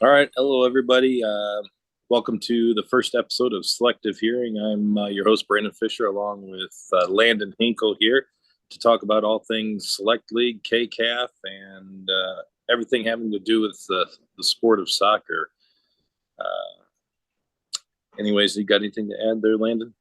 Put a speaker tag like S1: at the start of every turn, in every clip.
S1: All right. Hello, everybody. Welcome to the first episode of Selective Hearing. I'm your host, Brandon Fisher, along with Landon Hinkle here to talk about all things Select League, KCAFF, and everything having to do with the sport of soccer. Uh, Anyways, you got anything to add there, Landon?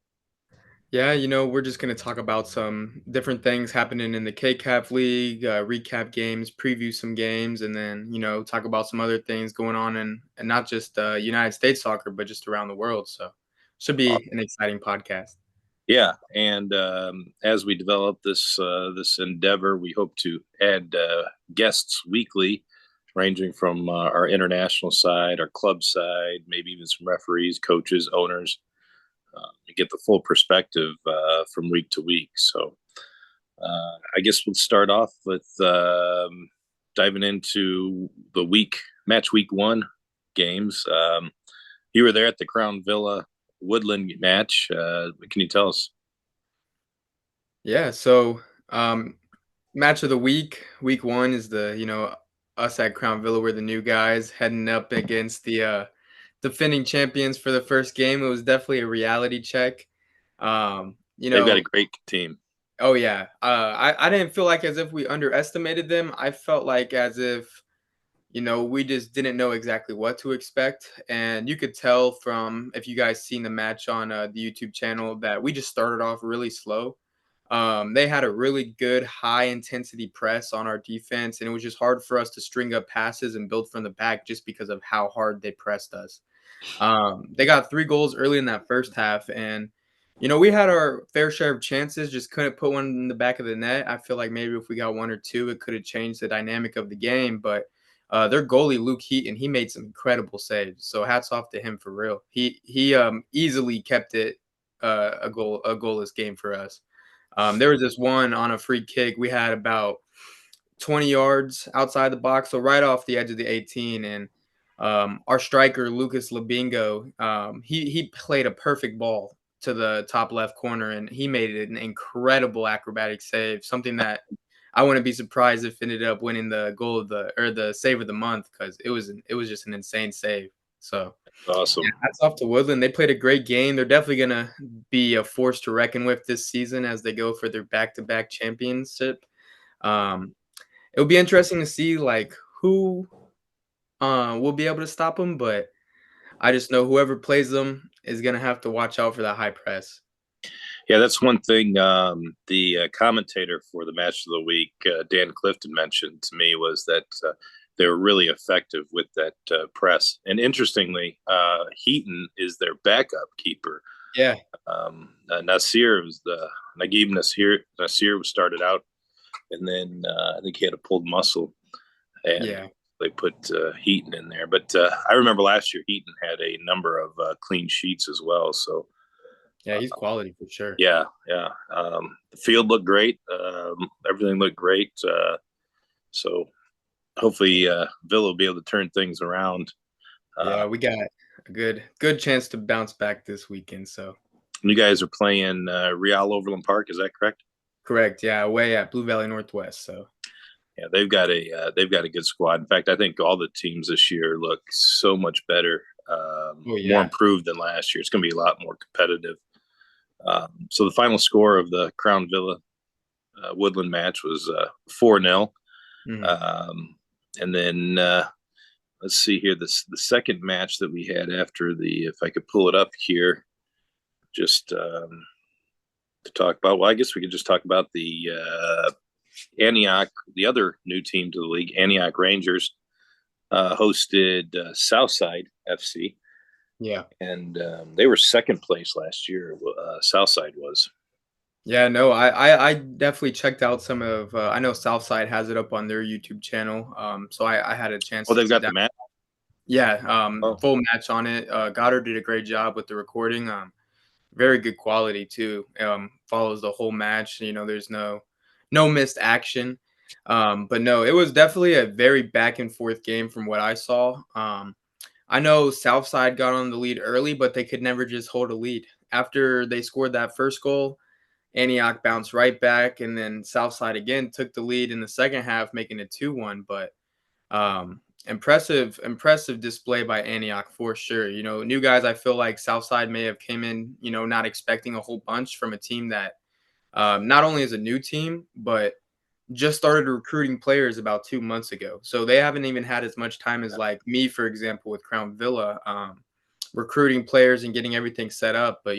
S2: Yeah, we're just going to talk about some different things happening in the KCAF League, recap games, preview some games, and then, talk about some other things going on and not just United States soccer, but just around the world. So should be an exciting podcast.
S1: Yeah, and as we develop this endeavor, we hope to add guests weekly, ranging from our international side, our club side, maybe even some referees, coaches, owners, to get the full perspective from week to week. So I guess we'll start off with diving into the week 1 games. You were there at the Crown Villa Woodland match. Can you tell us?
S2: Yeah, so match of the week one is us at Crown Villa. We're the new guys heading up against the defending champions for the first game. It was definitely a reality check. Um, you
S1: They've got a
S2: know,
S1: great team.
S2: Oh yeah. I didn't feel like as if we underestimated them. I felt like as if, we just didn't know exactly what to expect. And you could tell from if you guys seen the match on the YouTube channel that we just started off really slow. They had a really good high intensity press on our defense, and it was just hard for us to string up passes and build from the back just because of how hard they pressed us. They got 3 goals early in that first half, and we had our fair share of chances, just couldn't put one in the back of the net. I feel like maybe if we got one or two, it could have changed the dynamic of the game. But their goalie Luke Heaton, he made some incredible saves. So hats off to him for real. He easily kept it a goalless game for us. There was this one on a free kick. We had about 20 yards outside the box, so right off the edge of the 18. And our striker Lucas Labingo, he played a perfect ball to the top left corner, and he made it an incredible acrobatic save. Something that I wouldn't be surprised if ended up winning the goal of the save of the month because it was just an insane save. So yeah,
S1: Awesome.
S2: hats off to Woodland. They played a great game. They're definitely gonna be a force to reckon with this season as they go for their back-to-back championship. Um, It'll be interesting to see, like, who, will be able to stop them, but I just know whoever plays them is gonna have to watch out for that high press.
S1: Yeah, that's one thing the commentator for the match of the week, Dan Clifton, mentioned to me was that they were really effective with that press. And interestingly, Heaton is their backup keeper.
S2: Yeah,
S1: Nasir was the Nagib Nasir. Nasir was started out, and then I think he had a pulled muscle, and
S2: yeah,
S1: they put Heaton in there. But I remember last year Heaton had a number of clean sheets as well. So
S2: yeah, he's quality for sure.
S1: yeah, yeah. The field looked great. Everything looked great. So hopefully Villa will be able to turn things around. Uh,
S2: Yeah, we got a good chance to bounce back this weekend, so
S1: you guys are playing Real Overland Park, is that correct?
S2: correct, yeah, away at Blue Valley Northwest, so
S1: Yeah, they've got a good squad. In fact, I think all the teams this year look so much better,
S2: oh,
S1: more
S2: yeah.
S1: improved than last year. It's going to be a lot more competitive. So the final score of the Crown Villa Woodland match was 4-0.
S2: Mhm.
S1: Um, and then let's see here. The second match that we had after the, if I could pull it up here, just to talk about. Well, I guess we could just talk about the Antioch, the other new team to the league, Antioch Rangers, hosted Southside FC,
S2: Yeah.
S1: and they were second place last year. Southside was.
S2: Yeah, no, I definitely checked out some of, I know Southside has it up on their YouTube channel, so I had a chance
S1: Oh,
S2: to
S1: they've
S2: sit
S1: got
S2: down.
S1: the match.
S2: Yeah,
S1: Oh,
S2: full match on it. Goddard did a great job with the recording. Very good quality too. Follows the whole match. There's no missed action. But no, it was definitely a very back and forth game from what I saw. I know Southside got on the lead early, but they could never just hold a lead. After they scored that first goal, Antioch bounced right back, and then Southside again took the lead in the second half, making it 2-1. But Impressive display by Antioch for sure. New guys. I feel like Southside may have came in, not expecting a whole bunch from a team that not only is a new team, but just started recruiting players about 2 months ago. So they haven't even had as much time as like me, for example, with Crown Villa, recruiting players and getting everything set up. But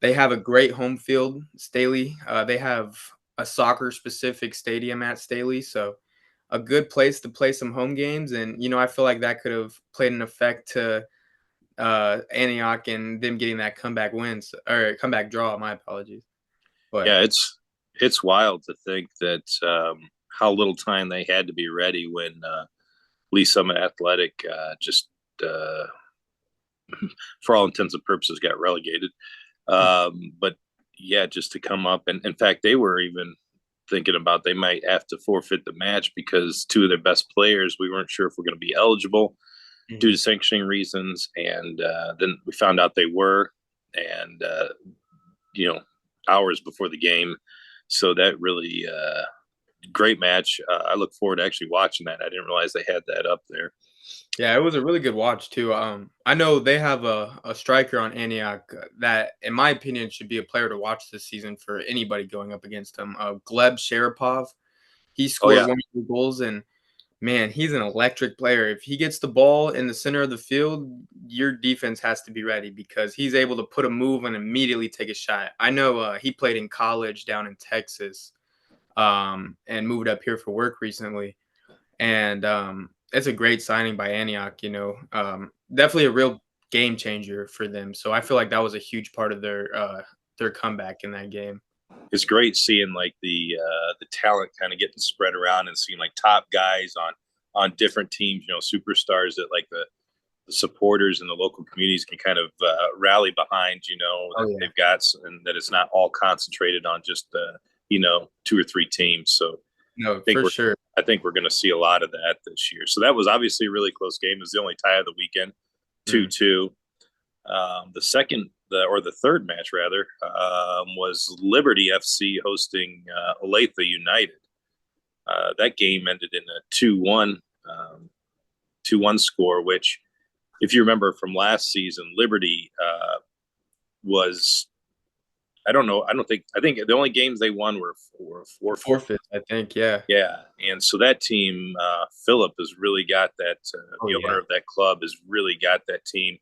S2: they have a great home field, Staley. They have a soccer specific stadium at Staley, so a good place to play some home games. And I feel like that could have played an effect to Antioch and them getting that comeback wins or comeback draw. My apologies, but
S1: Yeah, it's wild to think that how little time they had to be ready when Lee Summit Athletic just, uh, for all intents and purposes, got relegated. But yeah, just to come up, and in fact, they were even thinking about they might have to forfeit the match because two of their best players, we weren't sure if we're going to be eligible due
S2: Mhm.
S1: to sanctioning reasons, and then we found out they were, and you know, hours before the game. So that really great match. I look forward to actually watching that. I didn't realize they had that up there.
S2: Yeah, it was a really good watch too. I know they have a striker on Antioch that, in my opinion, should be a player to watch this season for anybody going up against him. Gleb Sharapov. He
S1: Oh
S2: scored
S1: yeah,
S2: one of the goals, and man, he's an electric player. If he gets the ball in the center of the field, your defense has to be ready because he's able to put a move and immediately take a shot. I know he played in college down in Texas, and moved up here for work recently. And it's a great signing by Antioch. Definitely a real game changer for them. So I feel like that was a huge part of their comeback in that game.
S1: it's great seeing like the talent kind of getting spread around and seeing like top guys on different teams. You know, superstars that like the supporters and the local communities can kind of rally behind. You know,
S2: Oh
S1: that
S2: yeah,
S1: they've got, and that it's not all concentrated on just two or three teams. So
S2: no,
S1: think
S2: for
S1: we're
S2: sure.
S1: I think we're going to see a lot of that this year. So that was obviously a really close game. It was the only tie of the weekend, 2
S2: Mm.
S1: 2. The second, or the third match rather, was Liberty FC hosting Olathe United. That game ended in a 2-1, 2-1 score, which, if you remember from last season, Liberty was, I don't know, I think the only games they won were forfeit.
S2: Forfeit, I think. Yeah.
S1: Yeah, and so that team, Philip has really got that.
S2: Oh
S1: The owner
S2: yeah.
S1: of that club has really got that team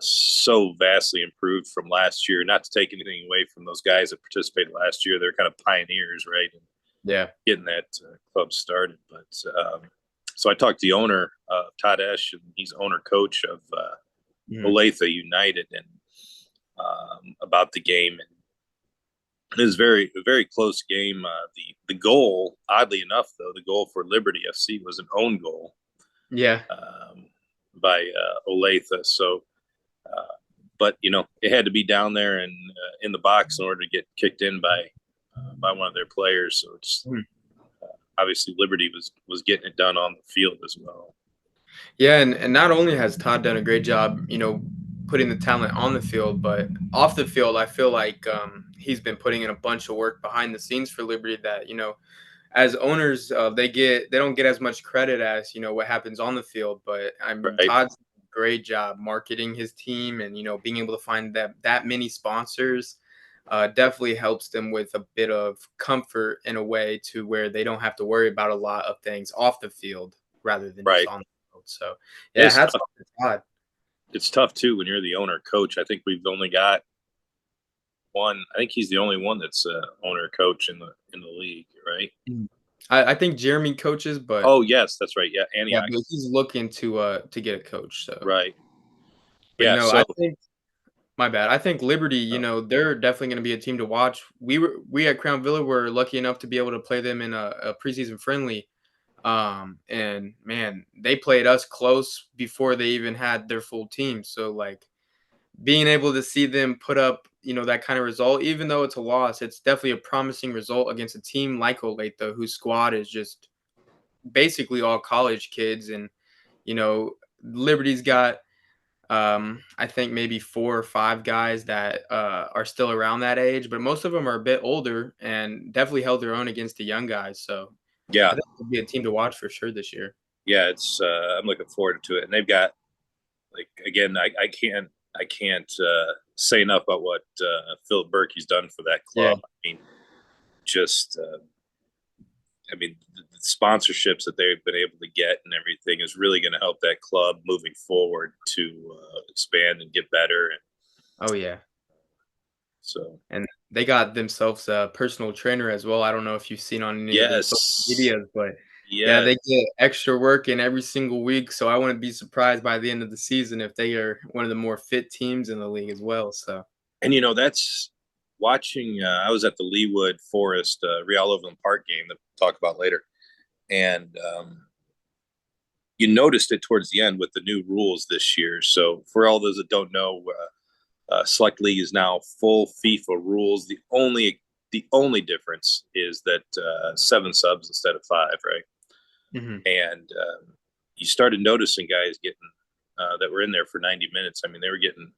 S1: so vastly improved from last year. Not to take anything away from those guys that participated last year; they're kind of pioneers, right, in
S2: Yeah.
S1: getting that club started. But so I talked to the owner, Todd Esch, and he's owner coach of
S2: Mhm.
S1: Olathe United, and about the game. And it was a very close game. The goal, oddly enough, though, the goal for Liberty FC was an own goal
S2: Yeah.
S1: by Olathe. So, but it had to be down there and in the box in order to get kicked in by one of their players. So it's
S2: Mhm.
S1: obviously Liberty was getting it done on the field as well.
S2: Yeah, and not only has Todd done a great job, putting the talent on the field, but off the field, I feel like he's been putting in a bunch of work behind the scenes for Liberty that, as owners, they don't get as much credit as what happens on the field. But I mean,
S1: Right,
S2: Todd's done a great job marketing his team, and being able to find that many sponsors definitely helps them with a bit of comfort in a way to where they don't have to worry about a lot of things off the field rather than just
S1: right.
S2: on the field. So yeah,
S1: It's
S2: hats
S1: tough.
S2: off to Todd.
S1: It's tough too when you're the owner coach. I think we've only got one. I think he's the only one that's owner coach in the league, right?
S2: Mm. I think Jeremy coaches, but
S1: Oh yes, that's right. Yeah,
S2: yeah,
S1: Antioch.
S2: but he's looking to get a coach. So,
S1: Right.
S2: but
S1: Yeah.
S2: no, I
S1: So
S2: think my bad. I think Liberty, they're definitely going to be a team to watch. We at Crown Villa were lucky enough to be able to play them in a preseason friendly. And man, they played us close before they even had their full team. So like being able to see them put up, that kind of result, even though it's a loss, it's definitely a promising result against a team like Olathe, whose squad is just basically all college kids. And, you know, Liberty's got I think maybe 4 or 5 guys that are still around that age, but most of them are a bit older and definitely held their own against the young guys. So I
S1: yeah,
S2: think it'll be a team to watch for sure this year.
S1: yeah, it's I'm looking forward to it, and they've got like again, I can't say enough about what Philip Berkey's done for that
S2: Yeah.
S1: club. I mean, just I mean, the sponsorships that they've been able to get and everything is really going to help that club moving forward to expand and get better. And
S2: Oh, yeah.
S1: so,
S2: And they got themselves a personal trainer as well. I don't know if you've seen on any of their social
S1: yes,
S2: medias, but yeah,
S1: yes.
S2: they get extra work in every single week. So I wouldn't be surprised by the end of the season if they are one of the more fit teams in the league as well. So
S1: And that's watching. I was at the Leawood Forest Real Overland Park game that we'll talk about later, and you noticed it towards the end with the new rules this year. So for all those that don't know, Select League is now full FIFA rules. The only difference is that 7 subs instead of 5, right?
S2: mhm.
S1: And you started noticing guys getting that were in there for 90 minutes. I mean, they were getting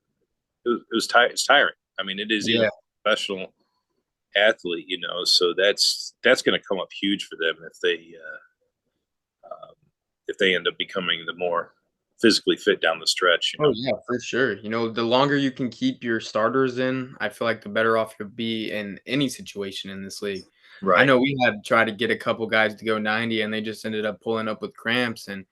S1: it's tiring. I mean, it is even
S2: Yeah.
S1: a professional athlete, so that's going to come up huge for them if they end up becoming the more physically fit down the stretch.
S2: Oh, yeah, for sure. The longer you can keep your starters in, I feel like the better off you'll be in any situation in this league. I
S1: Right.
S2: know we had tried to get a couple guys to go 90 and they just ended up pulling up with cramps. And,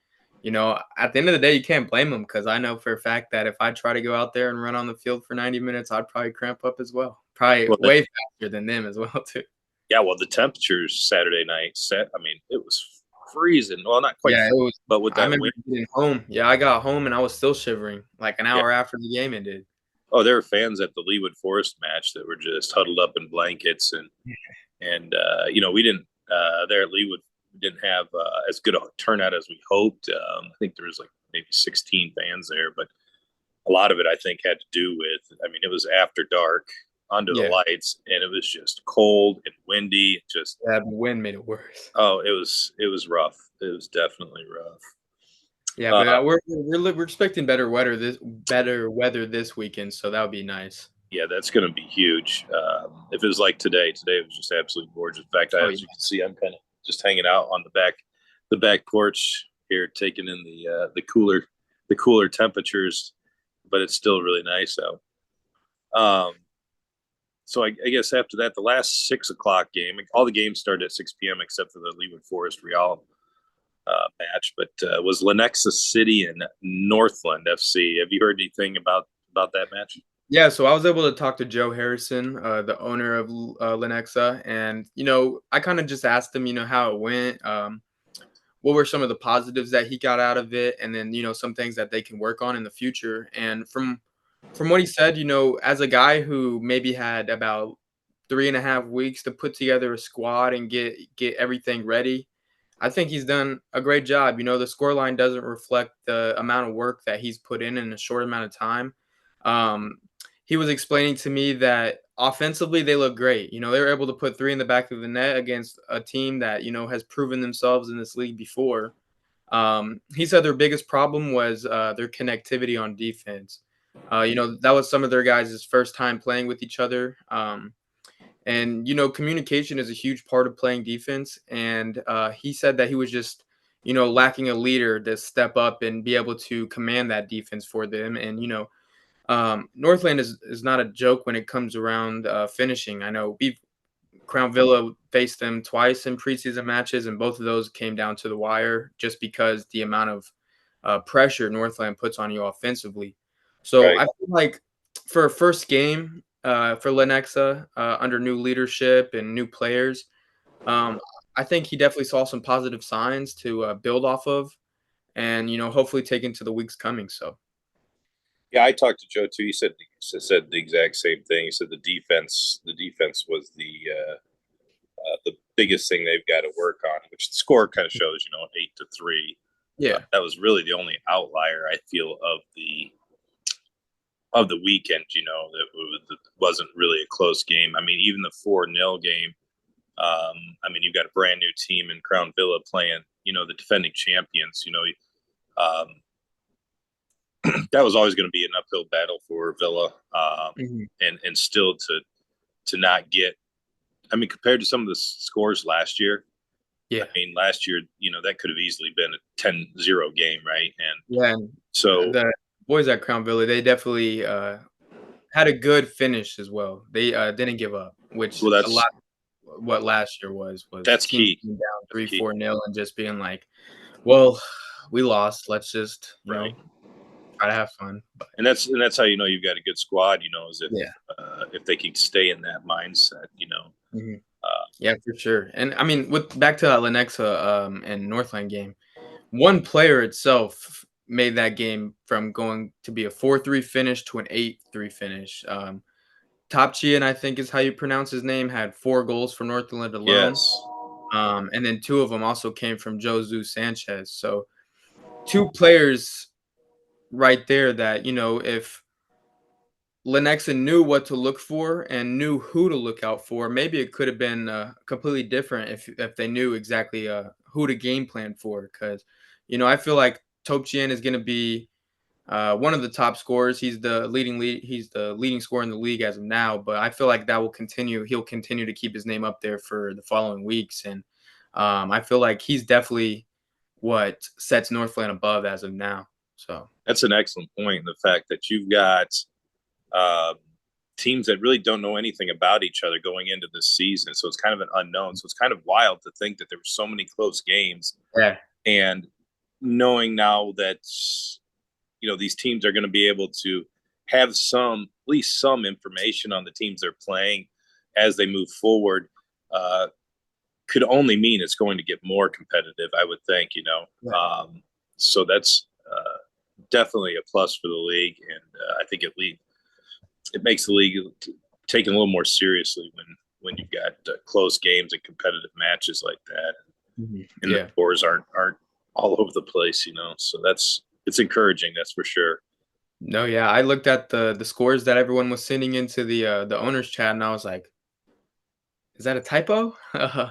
S2: at the end of the day, you can't blame them because I know for a fact that if I try to go out there and run on the field for 90 minutes, I'd probably cramp up as well. Probably
S1: Well,
S2: way faster than them as well, too.
S1: yeah. Well, the temperatures Saturday night set. I mean, it was freezing. Well, not quite,
S2: Yeah, it was.
S1: but with
S2: I
S1: that
S2: remember
S1: wind.
S2: getting home. Yeah, I got home and I was still shivering like an
S1: Yeah.
S2: hour after the game ended.
S1: Oh, there were fans at the Leawood Forest match that were just huddled up in blankets, and we didn't there at Leawood we didn't have as good a turnout as we hoped. I think there was like maybe 16 fans there, but a lot of it I think had to do with. I mean, it was after dark under the
S2: Yeah,
S1: lights, and it was just cold and windy. Just
S2: yeah, the wind made it worse.
S1: oh, it was rough. It was definitely rough.
S2: Yeah, but,
S1: Uh,
S2: we're expecting better weather this weekend, so that would be nice.
S1: yeah, that's going to be huge. If it was like today was just absolutely gorgeous. In fact,
S2: Oh,
S1: as you can see, I'm kind of just hanging out on the back porch here, taking in the cooler temperatures, but it's still really nice out. Um, so I guess after that, the last 6 o'clock game, all the games started at 6 p.m. except for the Leawood Forest Real match, but was Lenexa City and Northland FC. Have you heard anything about that match?
S2: yeah, so I was able to talk to Joe Harrison, the owner of Lenexa, and, I kinda just asked him, how it went, what were some of the positives that he got out of it, and then, some things that they can work on in the future, and from what he said, as a guy who maybe had about 3.5 weeks to put together a squad and get everything ready, I think he's done a great job. The scoreline doesn't reflect the amount of work that he's put in a short amount of time. Um, he was explaining to me that offensively they look great. They were able to put three in the back of the net against a team that has proven themselves in this league before. He said their biggest problem was their connectivity on defense. That was some of their guys' first time playing with each other. And communication is a huge part of playing defense. And he said that he was just lacking a leader to step up and be able to command that defense for them. And Northland is not a joke when it comes around finishing. I know we've Crown Villa faced them twice in preseason matches, and both of those came down to the wire just because the amount of pressure Northland puts on you offensively. So
S1: Right.
S2: I feel like for a first game for Lenexa under new leadership and new players, um, I think he definitely saw some positive signs to build off of, and hopefully take into the weeks coming. So
S1: Yeah, I talked to Joe too. He said the exact same thing. He said the defense was the biggest thing they've got to work on, which the score kind of shows, 8-3.
S2: yeah,
S1: That was really the only outlier I feel of the weekend. That wasn't really a close game. I mean, even the 4-0 game. I mean, you've got a brand new team in Crown Villa playing, the defending champions. Um, that was always going to be an uphill battle for Villa,
S2: mhm,
S1: and still to not get. I mean, compared to some of the scores last year,
S2: Yeah.
S1: I mean, last year, that could have easily been a 10-0 game, right? And
S2: Yeah, and
S1: so,
S2: the boys at Crown Villa, they definitely, had a good finish as well. They, didn't give up, which
S1: well,
S2: a lot
S1: that's
S2: what last year was
S1: that's
S2: teams
S1: key.
S2: being down
S1: That's
S2: 3,
S1: key,
S2: 4-0 and just being like, "Well, we lost. Let's just,
S1: right?
S2: try to have fun." But
S1: And that's how you've got a good squad. Is
S2: yeah.
S1: if they can stay in that mindset.
S2: Mhm.
S1: Uh,
S2: Yeah, for sure. And I mean, with back to that Lenexa, and Northland game, one player itself made that game from going to be a 4-3 finish to an 8-3 finish. Topchian, I think is how you pronounce his name, had 4 goals for Northland alone.
S1: yes,
S2: And then 2 of them also came from Josu Sanchez. So 2 players right there that, if Lenexa knew what to look for and knew who to look out for, maybe it could have been completely different if they knew exactly who to game plan for. Because, I feel like Topchian is going to be one of the top scorers. He's the leading scorer in the league as of now. But I feel like that will continue. He'll continue to keep his name up there for the following weeks, and I feel like he's definitely what sets Northland above as of now. So
S1: that's an excellent point. The fact that you've got uh, teams that really don't know anything about each other going into this season, so it's kind of an unknown. So it's kind of wild to think that there were so many close games,
S2: yeah,
S1: and knowing now that these teams are going to be able to have at least some information on the teams they're playing as they move forward, uh, could only mean it's going to get more competitive, I would think.
S2: yeah.
S1: So that's definitely a plus for the league, and I think it makes the league taken a little more seriously when you've got close games and competitive matches like that,
S2: Mhm.
S1: and the
S2: Yeah.
S1: scores aren't all over the place. So it's encouraging, that's for sure.
S2: No, yeah. I looked at the scores that everyone was sending into the owners chat, and I was like, "Is that a typo?"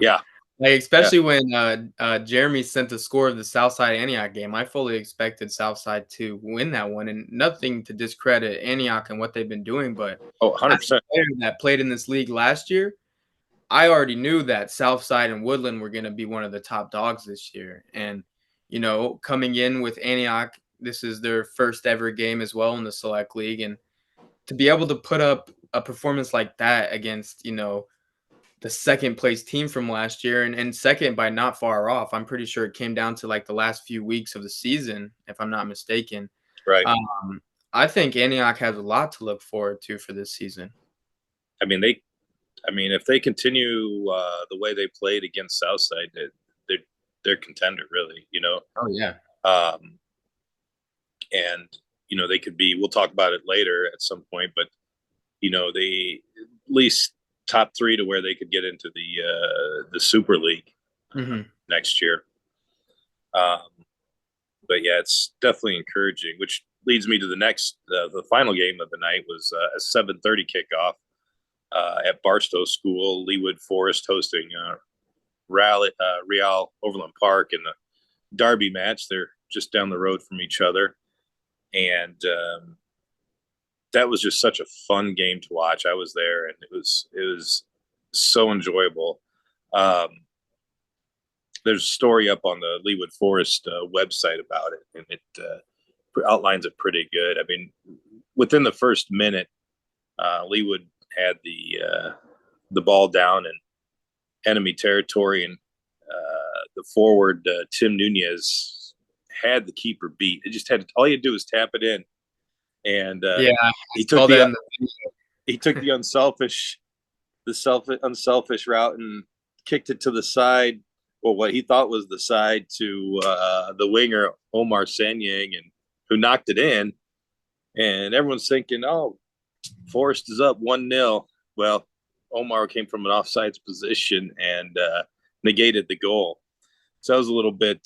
S1: Yeah,
S2: Like,
S1: yeah,
S2: especially when, Jeremy sent the score of the Southside Antioch game, I fully expected Southside to win that one, and nothing to discredit Antioch and what they've been doing, but
S1: oh,
S2: as a
S1: 100%.
S2: player that played in this league last year, I already knew that Southside and Woodland were gonna be one of the top dogs this year, and, coming in with Antioch, this is their first ever game as well in the Select League, and to be able to put up a performance like that against, the second place team from last year and second by not far off. I'm pretty sure it came down to like the last few weeks of the season, if I'm not mistaken.
S1: Right.
S2: Um, I think Antioch has a lot to look forward to for this season.
S1: I mean, if they continue the way they played against Southside, they're they're contender, really.
S2: Oh yeah.
S1: Um, and they could be. We'll talk about it later at some point, but they at least top three to where they could get into the Super League
S2: Hmm.
S1: next year. Um, but yeah, it's definitely encouraging. Which leads me to the final game of the night was a 7:30 kickoff at Barstow School. Leewood Forest hosting Real Overland Park in the Derby match. They're just down the road from each other, and that was just such a fun game to watch. I was there, and it was so enjoyable. Um, there's a story up on the Leewood Forest website about it, and it outlines it pretty good. I mean, within the first minute, Leewood had the ball down in enemy territory, and the forward Tim Nunez had the keeper beat. It just had all you do is tap it in, and
S2: Yeah, I
S1: he took
S2: saw that
S1: the
S2: in the
S1: he took the unselfish route and kicked it to the side, or what he thought was the side, to the winger Omar Sanyang, and who knocked it in. And everyone's thinking, "Oh, Forest is up 1-0." Well, Omar came from an offsides position and negated the goal. So that was a little bit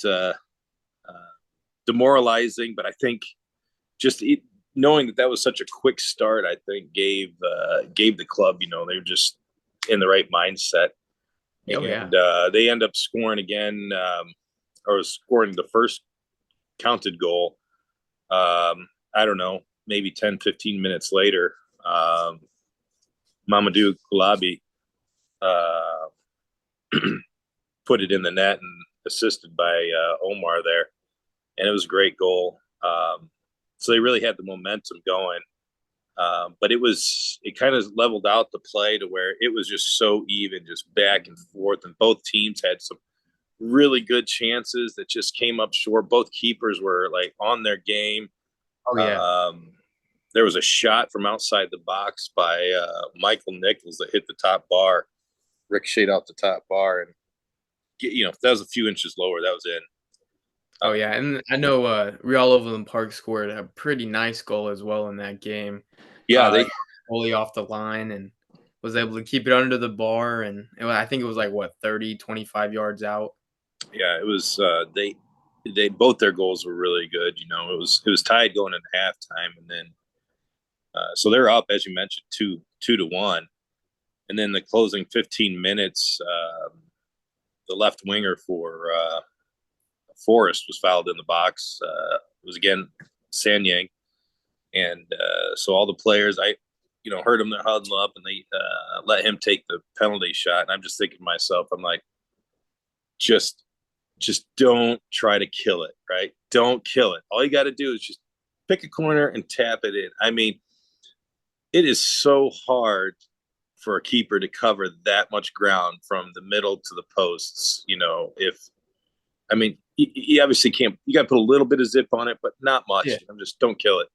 S1: demoralizing, but I think just knowing that was such a quick start, I think gave the club, they were just in the right mindset,
S2: Oh yeah.
S1: and they end up scoring again, or scoring the first counted goal. I don't know, maybe 10, 15 minutes later. Um, Mamadou Kulabi uh, put it in the net and assisted by Omar there, and it was a great goal. So they really had the momentum going. But it kind of leveled out the play to where it was just so even, just back and forth, and both teams had some really good chances that just came up short. Both keepers were like on their game.
S2: Oh yeah.
S1: Um, there was a shot from outside the box by Michael Nichols that hit the top bar, ricocheted out the top bar, and if that was a few inches lower, that was in.
S2: Oh yeah, and I know Real Overland Park scored a pretty nice goal as well in that game.
S1: Yeah, they
S2: Goalie off the line and was able to keep it under the bar, and I think it was like what 30, 25 yards out.
S1: yeah, it was they both their goals were really good. It was tied going into halftime, and then so they're up, as you mentioned, 2-1, and then the closing 15 minutes, the left winger for Forest was fouled in the box. It was again Sanyang, and so all the players, I heard them huddle up, and they let him take the penalty shot. And I'm just thinking to myself, I'm like, just don't try to kill it, right? Don't kill it. All you got to do is just pick a corner and tap it in. I mean, it is so hard for a keeper to cover that much ground from the middle to the posts. You obviously can't. You got to put a little bit of zip on it, but not
S2: Yeah.
S1: much. Just don't kill it.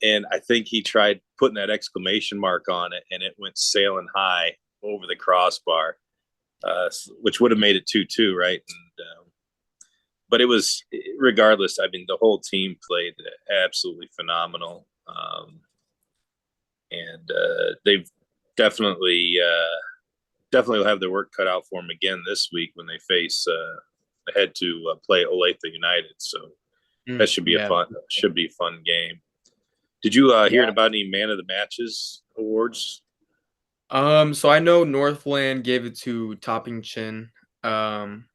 S1: And I think he tried putting that exclamation mark on it, and it went sailing high over the crossbar, which would have made it 2-2, right? But it was, regardless. I mean, the whole team played absolutely phenomenal, and they've definitely will have their work cut out for them again this week when they face head to play Olathe United. So that should be
S2: Yeah.
S1: a fun game. Did you hear
S2: Yeah.
S1: about any man of the matches awards?
S2: So I know Northland gave it to Topping Chin. Um,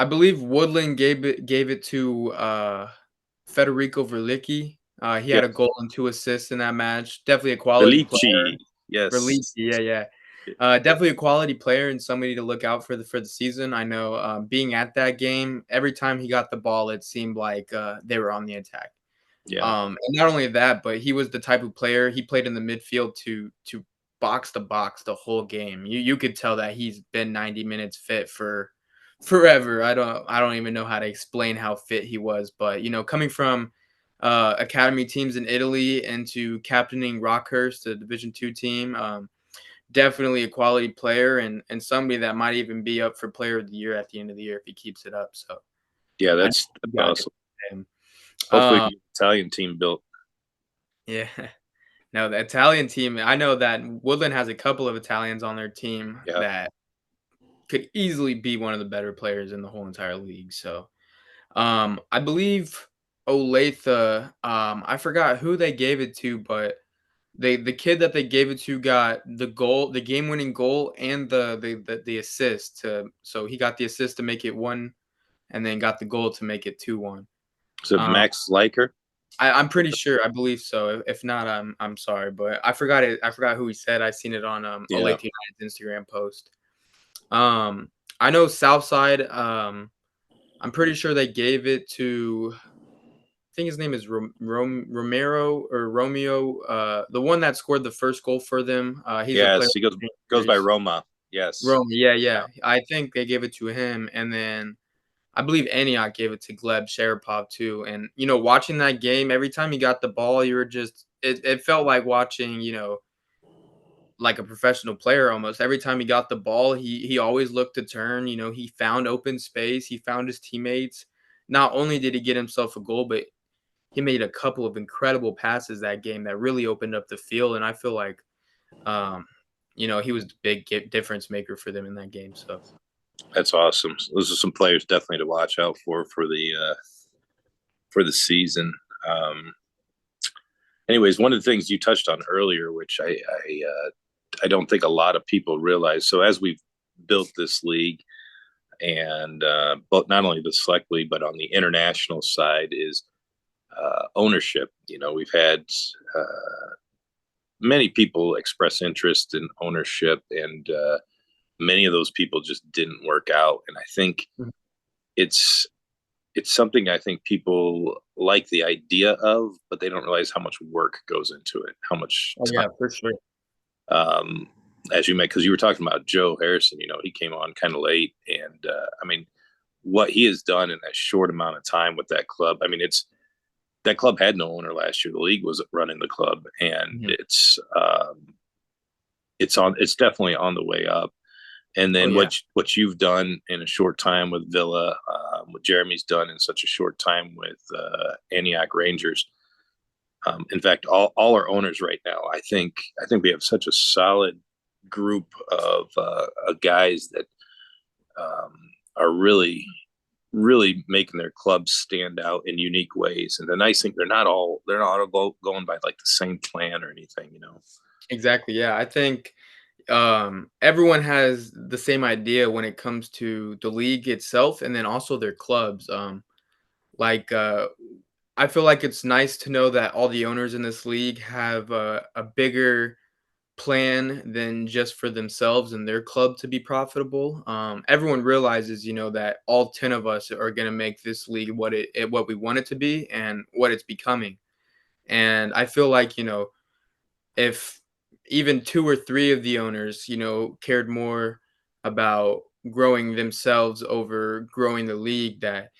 S2: I believe Woodland gave it to Federico Verlicki. He had
S1: Yeah,
S2: a goal and 2 assists in that match. Definitely a quality player.
S1: Belici. Yes.
S2: Verlicki, yeah, yeah. Definitely a quality player and somebody to look out for the season. I know being at that game, every time he got the ball, it seemed like they were on the attack.
S1: Yeah.
S2: And not only that, but he was the type of player he played in the midfield to box to box the whole game. You could tell that he's been 90 minutes fit for forever. I don't even know how to explain how fit he was, but coming from academy teams in Italy into captaining Rockhurst, the Division Two team, definitely a quality player and somebody that might even be up for Player of the Year at the end of the year if he keeps it up. So
S1: Yeah,
S2: I
S1: that's
S2: know you gotta give
S1: awesome.
S2: it to him.
S1: Hopefully,
S2: Um,
S1: the Italian team built.
S2: yeah. No, the Italian team, I know that Woodland has a couple of Italians on their team
S1: Yeah.
S2: that could easily be one of the better players in the whole entire league. So, I believe Olathe, I forgot who they gave it to, but the kid that they gave it to got the game-winning goal, and the assist so he got the assist to make it 1 and then got the goal to make it 2-1.
S1: Is it
S2: Um,
S1: Max Liker?
S2: I'm pretty sure. I believe so. If not, I'm sorry, but I forgot it. I forgot who he said. I seen it on
S1: Yeah.
S2: Olathe United's Instagram post. I know Southside. I'm pretty sure they gave it to. I think his name is Romero or Romeo. The one that scored the first goal for them. He's a player.
S1: Yes, he goes by Roma. Yes.
S2: Rome. Yeah,
S1: Yeah.
S2: yeah. I think they gave it to him, and then I believe Antioch gave it to Gleb Sharapov too. And watching that game, every time he got the ball, you were just it felt like watching, like a professional player almost. Every time he got the ball, he always looked to turn. He found open space, he found his teammates. Not only did he get himself a goal, but he made a couple of incredible passes that game that really opened up the field. And I feel like, um, he was the big difference maker for them in that game. So
S1: That's awesome. Those are some players definitely to watch out for the season. Um, Anyways, one of the things you touched on earlier, which I don't think a lot of people realize. So as we've built this league, and but not only the select league, but on the international side is ownership. We've had many people express interest in ownership, and many of those people just didn't work out. And I think
S2: Mhm.
S1: it's it's something I think people like the idea of, but they don't realize how much work goes into it, how much
S2: Oh,
S1: time.
S2: yeah, for sure.
S1: Um, as you met, because you were talking about Joe Harrison, he came on kind of late, and I mean, what he has done in that short amount of time with that club. I mean, it's that club had no owner last year. The league was running the club, and
S2: Mhm.
S1: it's definitely on the way up. And
S2: Oh,
S1: then
S2: yeah.
S1: what you've done in a short time with Villa, what Jeremy's done in such a short time with Antioch Rangers. In fact, all our owners right now, I think we have such a solid group of guys that um, are really making their clubs stand out in unique ways. And the nice thing, they're not all going by like the same plan or anything.
S2: Exactly, yeah, I think, everyone has the same idea when it comes to the league itself and then also their clubs, like, I feel like it's nice to know that all the owners in this league have a bigger plan than just for themselves and their club to be profitable. Everyone realizes, that all 10 of us are going to make this league what we want it to be and what it's becoming. And I feel like, if even two or three of the owners, cared more about growing themselves over growing the league, that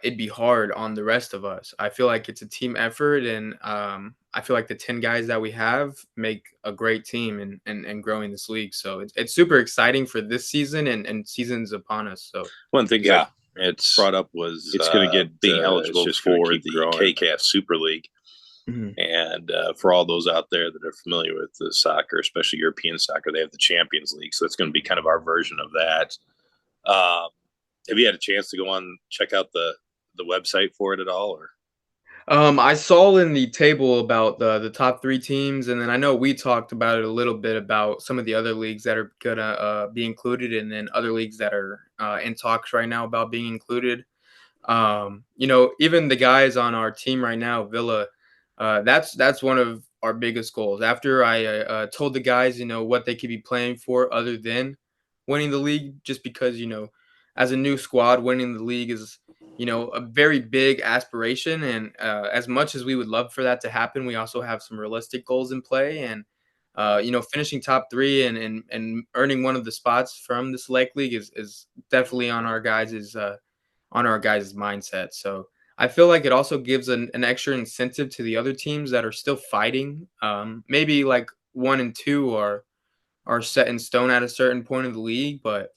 S2: it'd be hard on the rest of us. I feel like it's a team effort, and I feel like the 10 guys that we have make a great team and growing this league. So it's super exciting for this season and seasons upon us. So
S1: One of the things I
S3: Yeah, it's
S1: brought up was
S3: it's going to get
S1: being
S3: it's
S1: eligible
S3: just going to
S1: for
S3: keep
S1: the
S3: growing.
S1: KCAFF Super League.
S2: mhm.
S1: And for all those out there that are familiar with the soccer, especially European soccer, they have the Champions League. So it's going to be kind of our version of that. Um, have you had a chance to go on check out the website for it at all? Or
S2: I saw in the table about the top three teams, and then I know we talked about it a little bit about some of the other leagues that are gonna be included, and then other leagues that are in talks right now about being included. Even the guys on our team right now, Villa, that's one of our biggest goals. After I told the guys, what they could be playing for other than winning the league, just because as a new squad, winning the league is a very big aspiration, and as much as we would love for that to happen, we also have some realistic goals in play, and finishing top three and earning one of the spots from the select league is definitely on our guys' mindset. So I feel like it also gives an extra incentive to the other teams that are still fighting. Maybe like 1 and 2 are set in stone at a certain point of the league, but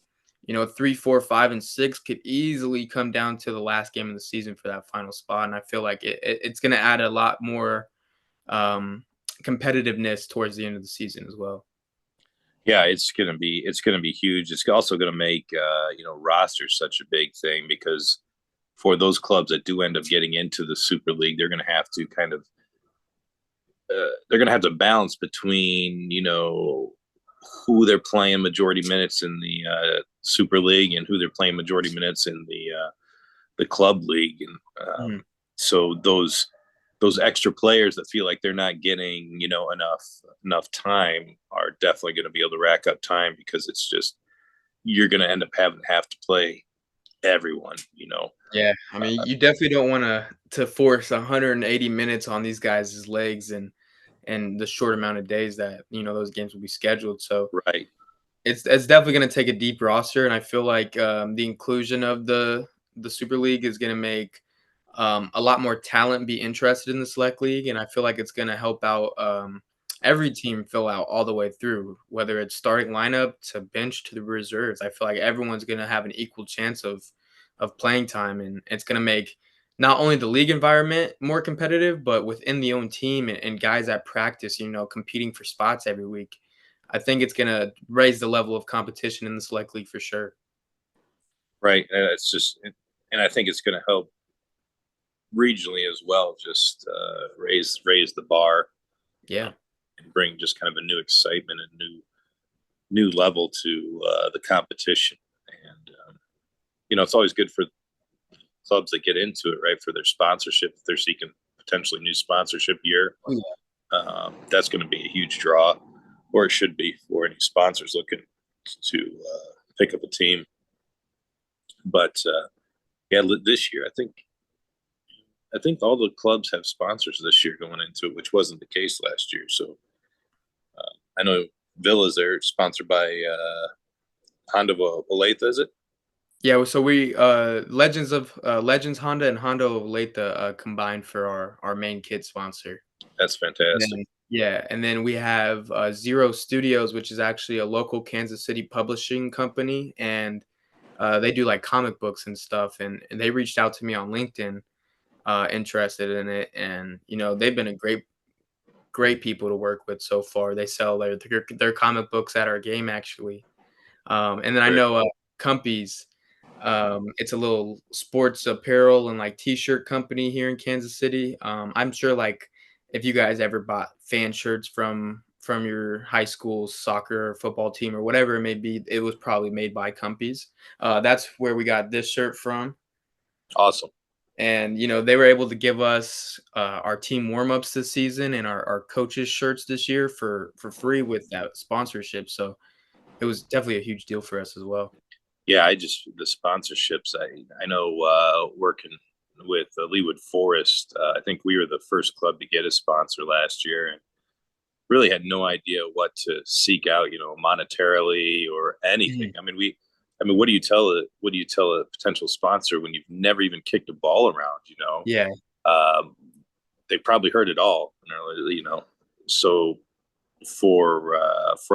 S2: 3, 4, 5, and 6 could easily come down to the last game of the season for that final spot. And I feel like it's going to add a lot more um, competitiveness towards the end of the season as well.
S1: yeah, it's gonna be huge. It's also gonna make rosters such a big thing because for those clubs that do end up getting into the Super League, they're gonna have to balance between who they're playing majority minutes in the Super League and who they're playing majority minutes in the club league, and
S2: Mhm.
S1: so those extra players that feel like they're not getting enough time are definitely going to be able to rack up time because it's just you're going to end up have to play everyone.
S2: Yeah, I mean, you definitely don't want to force 180 minutes on these guys' legs and the short amount of days that those games will be scheduled. So
S1: Right.
S2: it's definitely going to take a deep roster, and I feel like the inclusion of the Super League is going to make a lot more talent be interested in the Select League, and I feel like it's going to help out every team fill out all the way through, whether it's starting lineup to bench to the reserves. I feel like everyone's going to have an equal chance of playing time, and it's going to make not only the league environment more competitive, but within the own team and guys at practice, competing for spots every week. I think it's going to raise the level of competition in the Select League for sure.
S1: Right. And I think it's going to help regionally as well, just raise the bar
S2: Yeah.
S1: and bring just kind of a new excitement and new level to the competition. And it's always good for clubs that get into it, right? For their sponsorship, if they're seeking potentially new sponsorship year,
S2: Oh, yeah.
S1: that's going to be a huge draw, or it should be for any sponsors looking. to pick up a team. But yeah, this year I think all the clubs have sponsors this year going into it, which wasn't the case last year. So I know Villa's there, sponsored by Honda Olathe, is it?
S2: Yeah, so we Legends Honda and Honda of Olathe combined for our main kit sponsor.
S1: That's fantastic.
S2: Then yeah, and then we have Zero Studios, which is actually a local Kansas City publishing company, and they do like comic books and stuff. And they reached out to me on LinkedIn, interested in it, and they've been a great people to work with so far. They sell their comic books at our game actually. And then I
S1: Great.
S2: know Compies. It's a little sports apparel and like t-shirt company here in Kansas City. I'm sure like if you guys ever bought fan shirts from your high school soccer or football team or whatever it may be, it was probably made by Compies. That's where we got this shirt from.
S1: Awesome.
S2: And they were able to give us our team warm-ups this season and our coaches shirts this year for free with that sponsorship. So it was definitely a huge deal for us as well.
S1: Yeah, the sponsorships. I know working with Leewood Forest, I think we were the first club to get a sponsor last year, and really had no idea what to seek out, monetarily or anything.
S2: Mhm.
S1: I mean, what do you tell a potential sponsor when you've never even kicked a ball around?
S2: Yeah.
S1: Um, they probably heard it all, So for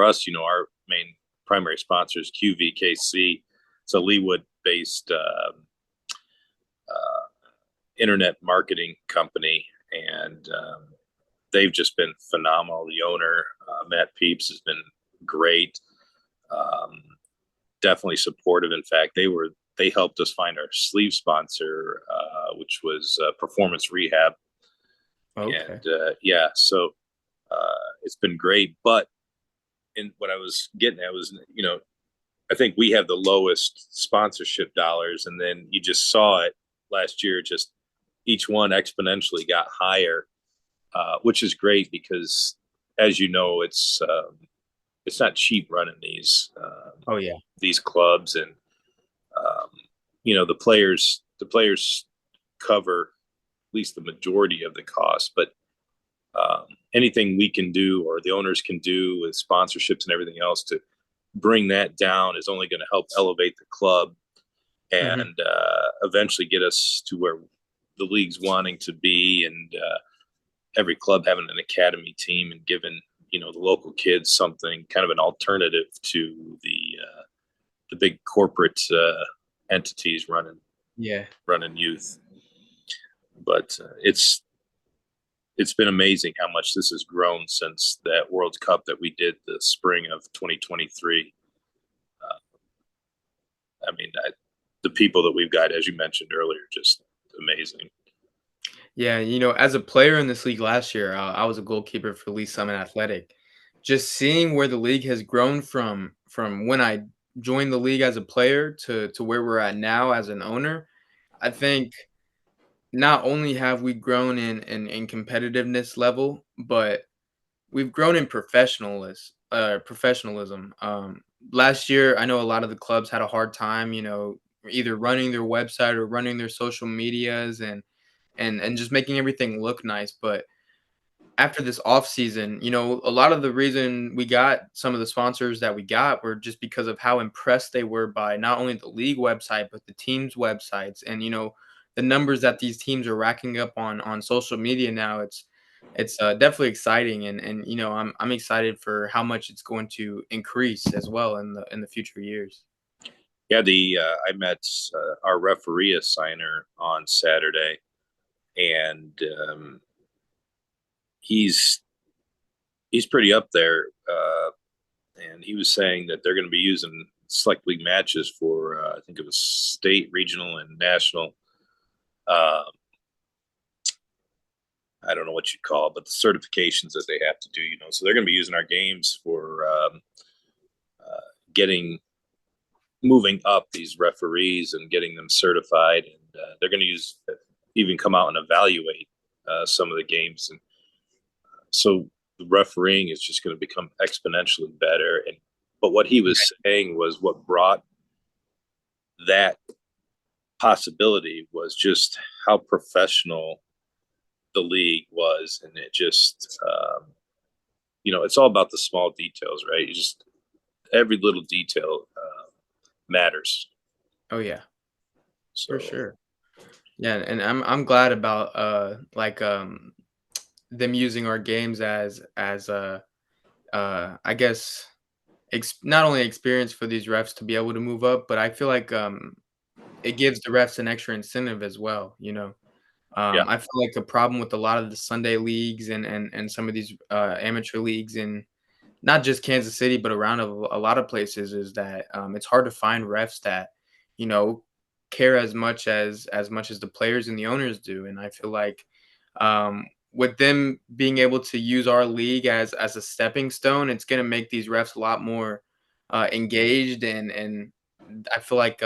S1: us, our main primary sponsor is QVKC. It's a Leewood-based internet marketing company, and they've just been phenomenal. The owner, Matt Peeps, has been great. Um, Definitely supportive. In fact, they helped us find our sleeve sponsor, which was Performance Rehab,
S2: Okay.
S1: and yeah, so it's been great. But in what I was getting at was, I think we have the lowest sponsorship dollars, and then you just saw it last year. Just each one exponentially got higher, which is great because, as you know, it's not cheap running
S2: Oh yeah.
S1: these clubs, and um, the players cover at least the majority of the cost, but anything we can do or the owners can do with sponsorships and everything else to bring that down is only going to help elevate the club
S2: Hmm.
S1: and eventually get us to where the league's wanting to be, and every club having an academy team and giving the local kids something, kind of an alternative to the big corporate entities
S2: Yeah.
S1: running youth. But it's been amazing how much this has grown since that World Cup that we did the spring of 2023. I mean, the people that we've got, as you mentioned earlier, just amazing.
S2: Yeah. As a player in this league last year, I was a goalkeeper for Lee Summit Athletic. Just seeing where the league has grown from when I joined the league as a player to where we're at now as an owner, I think not only have we grown in competitiveness level, but we've grown in professionalism. Last year, I know a lot of the clubs had a hard time, either running their website or running their social medias and just making everything look nice. But after this off season, a lot of the reason we got some of the sponsors that we got were just because of how impressed they were by not only the league website but the teams' websites, and the numbers that these teams are racking up on social media now. It's definitely exciting, and I'm excited for how much it's going to increase as well in the future years.
S1: Yeah, I met our referee assigner on Saturday, and he's he's pretty up there. And he was saying that they're going to be using select league matches for I think it was state, regional, and national. Uh, I don't know what you'd call it, but the certifications that they have to do. So they're going to be using our games for getting moving up these referees and getting them certified, and they're going to even come out and evaluate some of the games, and so the refereeing is just going to become exponentially better. And But what he was saying was what brought that possibility was just how professional the league was, and it just it's all about the small details, right? You just every little detail matters.
S2: Oh yeah, for
S1: So
S2: sure. Yeah, and I'm glad about like them using our games as I guess not only experience for these refs to be able to move up, but I feel like it gives the refs an extra incentive as well, you know.
S1: yeah,
S2: I feel like a problem with a lot of the Sunday leagues and some of these amateur leagues in not just Kansas City, but around a lot of places is that it's hard to find refs that, you know, care as much as the players and the owners do. And I feel like with them being able to use our league as a stepping stone, it's going to make these refs a lot more engaged, and I feel like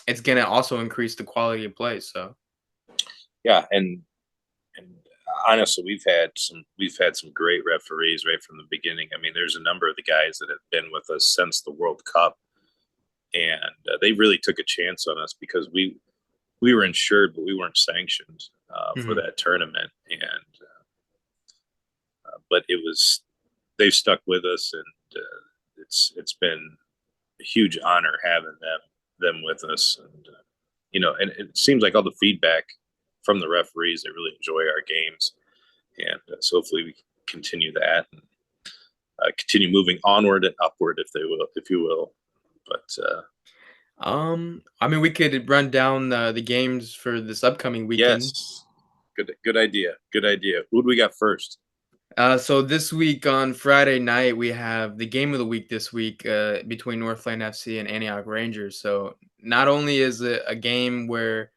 S2: it's going to also increase the quality of play. So
S1: yeah, and honestly, we've had some great referees right from the beginning. I mean, there's a number of the guys that have been with us since the World Cup, and they really took a chance on us because we were insured, but we weren't sanctioned for
S2: mhm.
S1: that tournament, and but it was they've stuck with us, and it's been a huge honor having them with us, and and it seems like all the feedback from the referees, they really enjoy our games, and so hopefully we continue that and continue moving onward and upward, if you will. But
S2: I mean, we could run down the games for this upcoming weekend.
S1: yes, good idea, good idea. Who do we got first?
S2: So this week on Friday night, we have the game of the week this week between Northland FC and Antioch Rangers. So not only is it a game where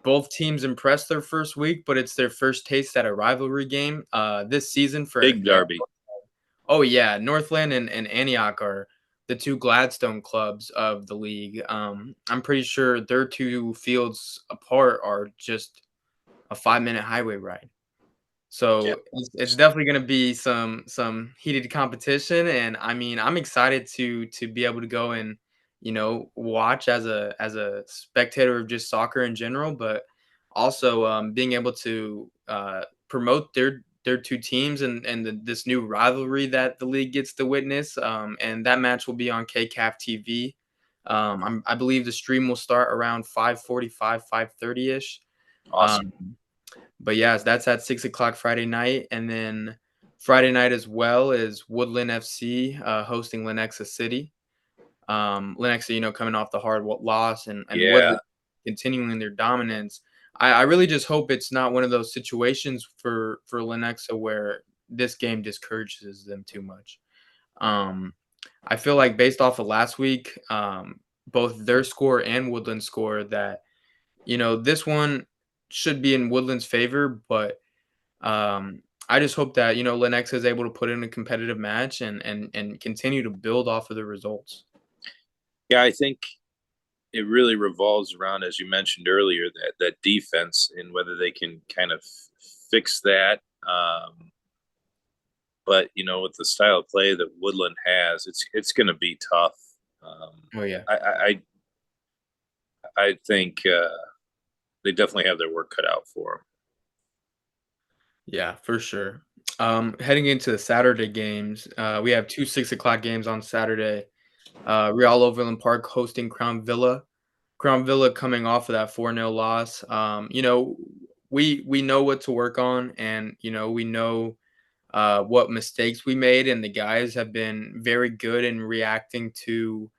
S2: both teams impressed their first week, but it's their first taste at a rivalry game this season for.
S1: Big Derby.
S2: Oh yeah, Northland and Antioch are the two Gladstone clubs of the league. I'm pretty sure their two fields apart are just a 5-minute highway ride.
S1: Yeah,
S2: So it's definitely going to be some heated competition, and I mean I'm excited to be able to go and watch as a spectator of just soccer in general, but also being able to promote their two teams and this new rivalry that the league gets to witness. And that match will be on KCAFF TV. I believe the stream will start around 5:45, 5:30 ish.
S1: awesome.
S2: Um, but yes, that's at 6 o'clock Friday night, and then Friday night as well is Woodland FC hosting Lenexa City. Lenexa, coming off the hard loss, and
S1: Yeah,
S2: Woodland continuing their dominance. I really just hope it's not one of those situations for Lenexa where this game discourages them too much. Um, I feel like based off of last week, both their score and Woodland's score, that this one should be in Woodland's favor, but I just hope that Lenexa is able to put in a competitive match and continue to build off of the results.
S1: yeah. I think it really revolves around, as you mentioned earlier, that defense and whether they can kind of fix that. But with the style of play that Woodland has, it's going to be tough. Um,
S2: Oh yeah,
S1: I think they definitely have their work cut out for them.
S2: yeah, for sure. Heading into the Saturday games, we have two 6 o'clock games on Saturday. Real Overland Park hosting Crown Villa. Crown Villa coming off of that 4-0 loss. We know what to work on, and we know what mistakes we made, and the guys have been very good in reacting to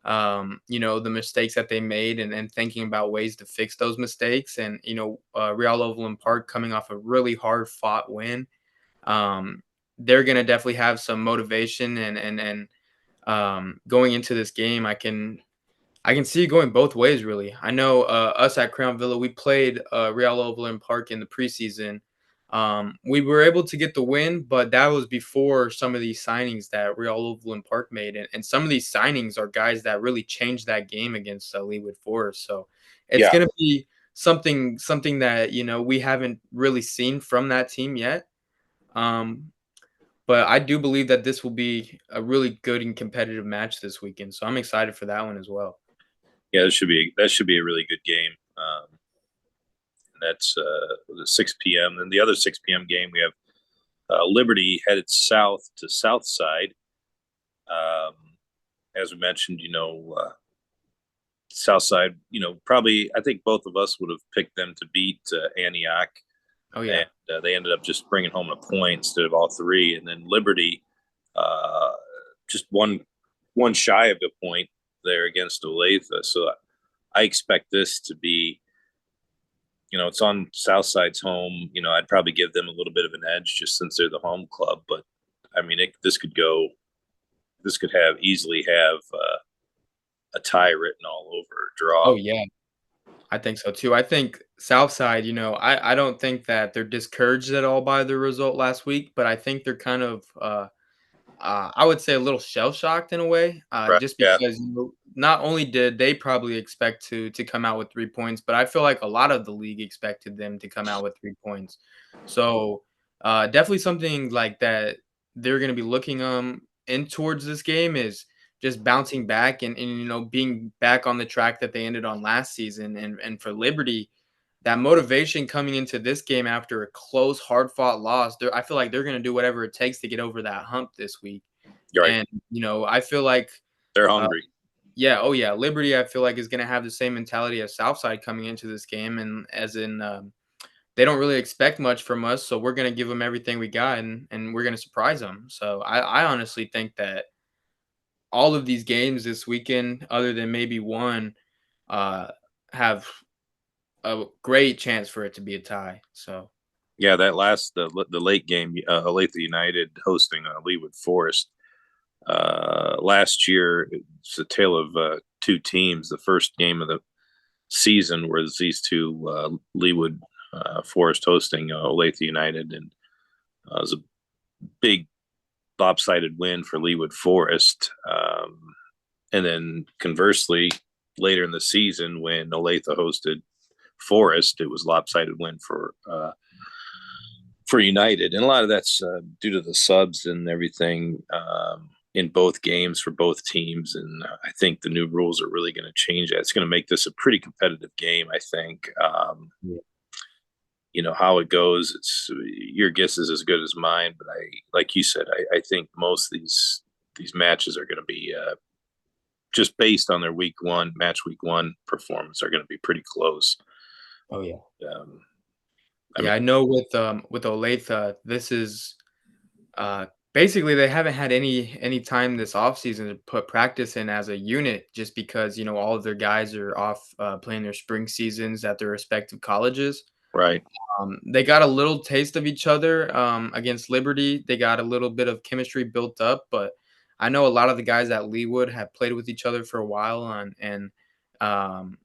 S2: the mistakes that they made, and thinking about ways to fix those mistakes. And Real Overland Park coming off a really hard fought win. They're gonna definitely have some motivation, and going into this game, I can see it going both ways, really. I know us at Crown Villa, we played Real Overland Park in the preseason. We were able to get the win, but that was before some of these signings that Real Overland Park made, and some of these signings are guys that really changed that game against Leawood Forest. So it's
S1: Yeah,
S2: going to be something that we haven't really seen from that team yet. Um, But I do believe that this will be a really good and competitive match this weekend, so I'm excited for that one as well.
S1: Yeah, that should be a really good game. That's the 6 p.m. Then the other 6 p.m. game we have Liberty headed south to Southside. Um, as we mentioned, Southside, probably I think both of us would have picked them to beat Antioch,
S2: Oh, yeah.
S1: and they ended up just bringing home a point instead of all three. And then Liberty, uh, just one shy of a point there against Olathe. So I expect this to be, it's on Southside's home. I'd probably give them a little bit of an edge just since they're the home club. But I mean, this could easily have a tie written all over,
S2: Oh,
S1: draw.
S2: yeah. I think so too. I think Southside, I don't think that they're discouraged at all by the result last week, but I think they're kind of I would say a little shell shocked in a way,
S1: Right?
S2: just
S1: Yeah.
S2: because not only did they probably expect to come out with 3 points, but I feel like a lot of the league expected them to come out with 3 points. So definitely something like that they're going to be looking in towards this game is just bouncing back and being back on the track that they ended on last season. And for Liberty, that motivation coming into this game after a close, hard fought loss, I feel like they're going to do whatever it takes to get over that hump this week.
S1: You're right.
S2: And I feel like,
S1: They're
S2: uh,
S1: hungry.
S2: yeah, oh yeah, Liberty, I feel like is going to have the same mentality as Southside coming into this game, and as in they don't really expect much from us, so we're going to give them everything we got, and we're going to surprise them. So I honestly think that all of these games this weekend, other than maybe one, uh, have a great chance for it to be a tie. So.
S1: Yeah, that the late game, Olathe United hosting Leawood Forest last year. It's a tale of two teams. The first game of the season was these two, Leawood Forest hosting Olathe United, and it was a big lopsided win for Leawood Forest. And then conversely, later in the season, when Olathe hosted Forest, it was lopsided win for United, and a lot of that's due to the subs and everything in both games for both teams. And I think the new rules are really going to change that. It's going to make this a pretty competitive game. I think. How it goes. It's your guess is as good as mine, but like you said, I think most of these matches are going to be just based on their week 1 performance are going to be pretty close.
S2: Oh yeah.
S1: Um, I mean,
S2: Yeah, I know with Olathe, this is uh basically they haven't had any time this offseason to put practice in as a unit just because, all of their guys are off playing their spring seasons at their respective colleges.
S1: right,
S2: They got a little taste of each other against Liberty. They got a little bit of chemistry built up, but I know a lot of the guys at Leawood have played with each other for a while, and um,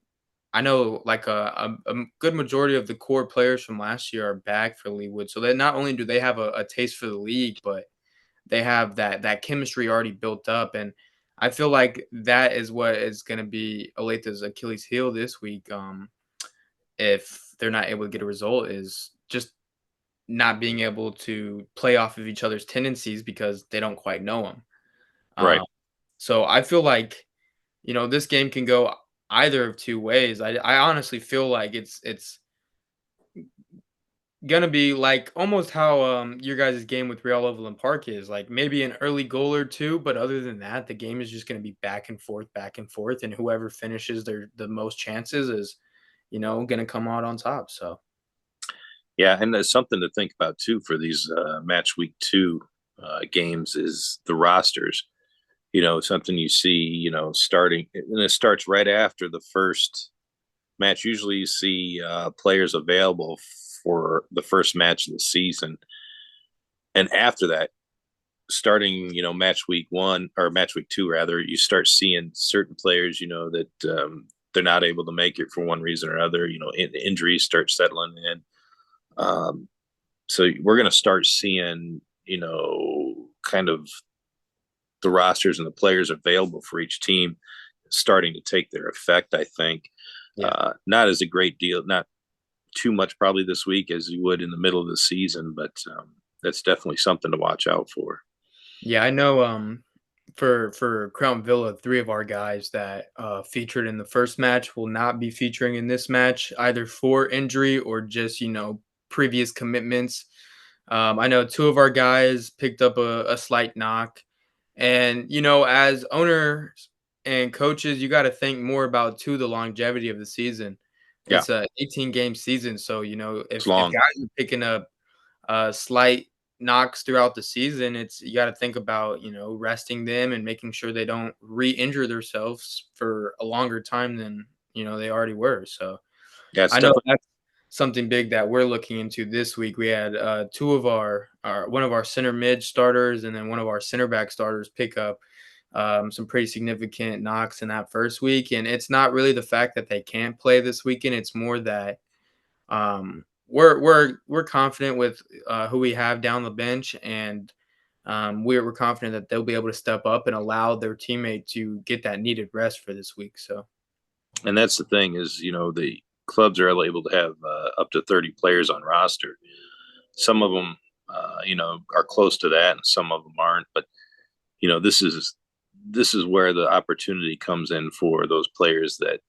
S2: I know like a good majority of the core players from last year are back for Leawood. So that not only do they have a taste for the league, but they have that chemistry already built up. And I feel like that is what is going to be Olathe's Achilles heel this week. If they're not able to get a result, is just not being able to play off of each other's tendencies because they don't quite know them.
S1: right.
S2: So I feel like this game can go either of two ways. I honestly feel like it's gonna be like almost how your guys' game with Real Overland Park is like maybe an early goal or two, but other than that, the game is just gonna be back and forth, and whoever finishes the most chances is gonna come out on top. So
S1: Yeah, and there's something to think about too for these match week 2 games is the rosters. Something you see, starting, and it starts right after the first match. Usually, you see players available for the first match of the season, and after that, starting, match week 1 or match week 2 rather, you start seeing certain players, that they're not able to make it for one reason or other. Injuries start settling in. So we're going to start seeing, kind of the rosters and the players available for each team starting to take their effect. I think
S2: yeah.
S1: not as a great deal, not too much probably this week as you would in the middle of the season, but that's definitely something to watch out for.
S2: Yeah, I know. For Crown Villa, 3 of our guys that featured in the first match will not be featuring in this match, either for injury or just previous commitments. I know 2 of our guys picked up a slight knock, and as owners and coaches, you got to think more about too the longevity of the season.
S1: Yeah,
S2: It's a 18-game season, so
S1: it's
S2: if
S1: long.
S2: guys are picking up slight knocks throughout the season, it's you got to think about resting them and making sure they don't re-injure themselves for a longer time than they already were. So
S1: Yeah, it's
S2: I know
S1: definitely.
S2: that's something big that we're looking into this week. We had two of our one of our center mid starters and then one of our center back starters pick up some pretty significant knocks in that first week, and it's not really the fact that they can't play this weekend. It's more that we're confident with who we have down the bench, and we're confident that they'll be able to step up and allow their teammate to get that needed rest for this week. So,
S1: And that's the thing is, the clubs are able to have up to 30 players on roster. Some of them, are close to that, and some of them aren't. But this is where the opportunity comes in for those players that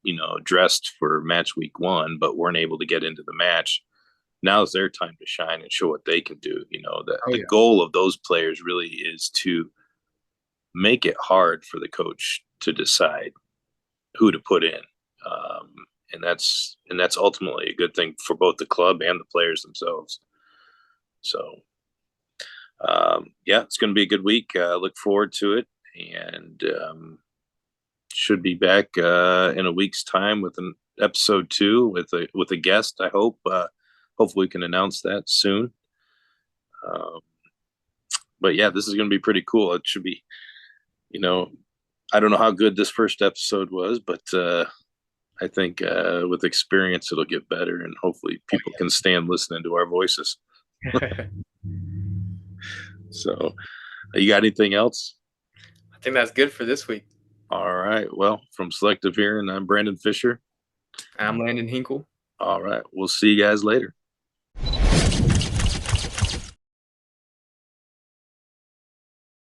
S1: dressed for match week 1 but weren't able to get into the match. Now is their time to shine and show what they can do. The
S2: oh
S1: the
S2: yeah,
S1: goal of those players really is to make it hard for the coach to decide who to put in. Um, and that's ultimately a good thing for both the club and the players themselves. So yeah, it's going to be a good week. Look forward to it, and should be back in a week's time with an episode 2 with a guest. I hope. Hopefully, we can announce that soon. Um, but yeah, this is going to be pretty cool. It should be, you know, I don't know how good this first episode was, but I think with experience it'll get better, and hopefully people can stand listening to our voices.
S2: I
S1: So, you got anything else?
S2: think that's good for this week.
S1: All right. Well, from Selective Hearing, I'm Brandon Fisher.
S2: I'm Landon Hinkle.
S1: All right. We'll see you guys later.